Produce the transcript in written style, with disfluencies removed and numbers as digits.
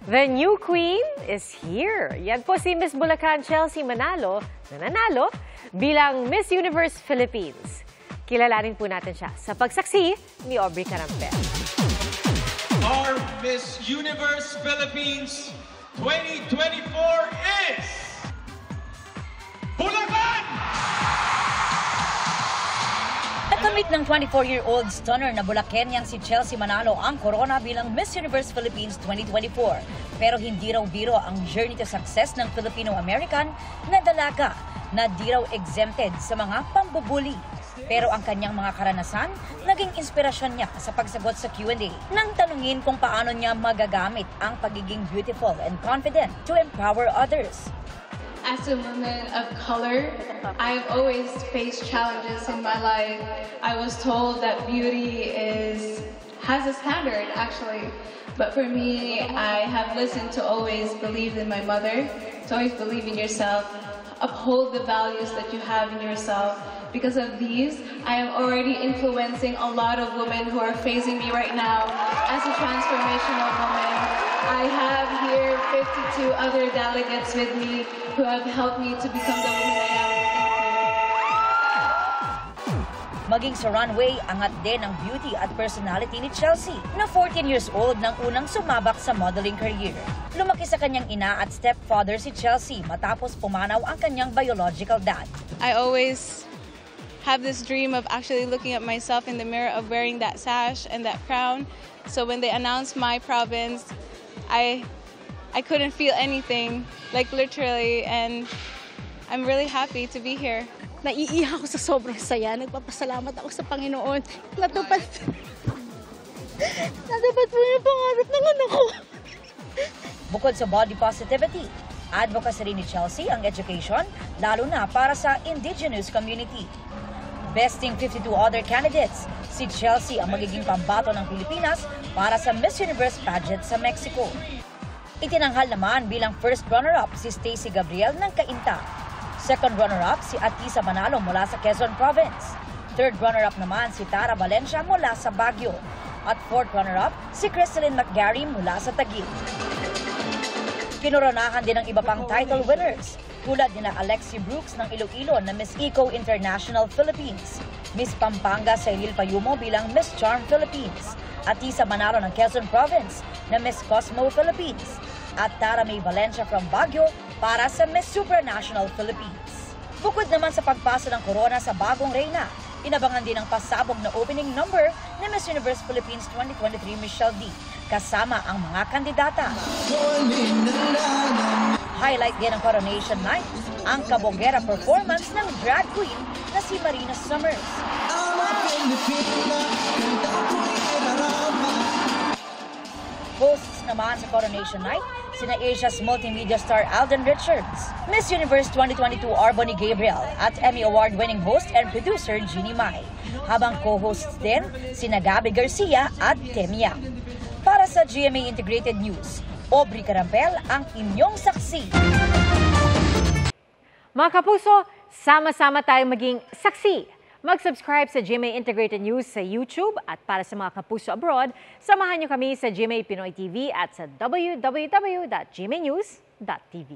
The new queen is here. Yan po si Miss Bulacan Chelsea Manalo na nanalo bilang Miss Universe Philippines. Kilalanin po natin siya sa pagsaksi ni Aubrey Carampel. Our Miss Universe Philippines 2024 is Bulacan! Nakamit ng 24-year-old stunner na Bulakenyang si Chelsea Manalo ang corona bilang Miss Universe Philippines 2024. Pero hindi raw biro ang journey to success ng Filipino-American na dalaga na di raw exempted sa mga pambubuli. Pero ang kanyang mga karanasan, naging inspirasyon niya sa pagsagot sa Q&A nang tanungin kung paano niya magagamit ang pagiging beautiful and confident to empower others. As a woman of color, I've always faced challenges in my life. I was told that beauty has a standard, actually. But for me, I have listened to always believe in my mother, to always believe in yourself, uphold the values that you have in yourself. Because of these, I am already influencing a lot of women who are facing me right now as a transformational woman. I have here 52 other delegates with me who have helped me to become the woman I am. Maging sa runway, angat din ang beauty at personality ni Chelsea na 14 years old nang unang sumabak sa modeling career. Lumaki sa kanyang ina at stepfather si Chelsea matapos pumanaw ang kanyang biological dad. I always have this dream of actually looking at myself in the mirror of wearing that sash and that crown. So when they announced my province, I couldn't feel anything, like literally, and I'm really happy to be here. Naiiyak ako sa sobrang saya. Nagpapasalamat ako sa Panginoon. Natupad po yung pangarap ng anak ko. Bukod sa body positivity, advocacy rin ni Chelsea ang education, lalo na para sa indigenous community. Besting 52 other candidates, si Chelsea ang magiging pambato ng Pilipinas para sa Miss Universe pageant sa Mexico. Itinanghal naman bilang first runner-up si Stacey Gabriel ng Cainta. Second runner-up si Atisa Manalo mula sa Quezon Province. Third runner-up naman si Tara Valencia mula sa Baguio. At fourth runner-up si Crystalline McGarry mula sa Taguig. Kinoronahan din ng iba pang title winners, tulad nina Alexi Brooks ng Iloilo na Miss Eco International Philippines, Miss Pampanga Cyril Payumo bilang Miss Charm Philippines, Atisa Manalo ng Quezon Province na Miss Cosmo Philippines, at Tara May Valencia from Baguio para sa Miss Supranational Philippines. Bukod naman sa pagpasa ng corona sa bagong reyna, inabangan din ang pasabog na opening number ni Miss Universe Philippines 2023 Michelle D, kasama ang mga kandidata. Highlight din ng Coronation Night, ang kabongera performance ng drag queen na si Marina Summers. Hosts naman sa Coronation Night, sina Asia's multimedia star Alden Richards, Miss Universe 2022 Arbony Gabriel, at Emmy Award-winning host and producer Jeannie Mai. Habang co-hosts din, sina Gabby Garcia at Temia. Para sa GMA Integrated News, Aubrey Carampel ang inyong saksi. Mga kapuso, sama-sama tayong maging saksi. Mag-subscribe sa GMA Integrated News sa YouTube at para sa mga kapuso abroad, samahan niyo kami sa GMA Pinoy TV at sa www.gmanews.tv.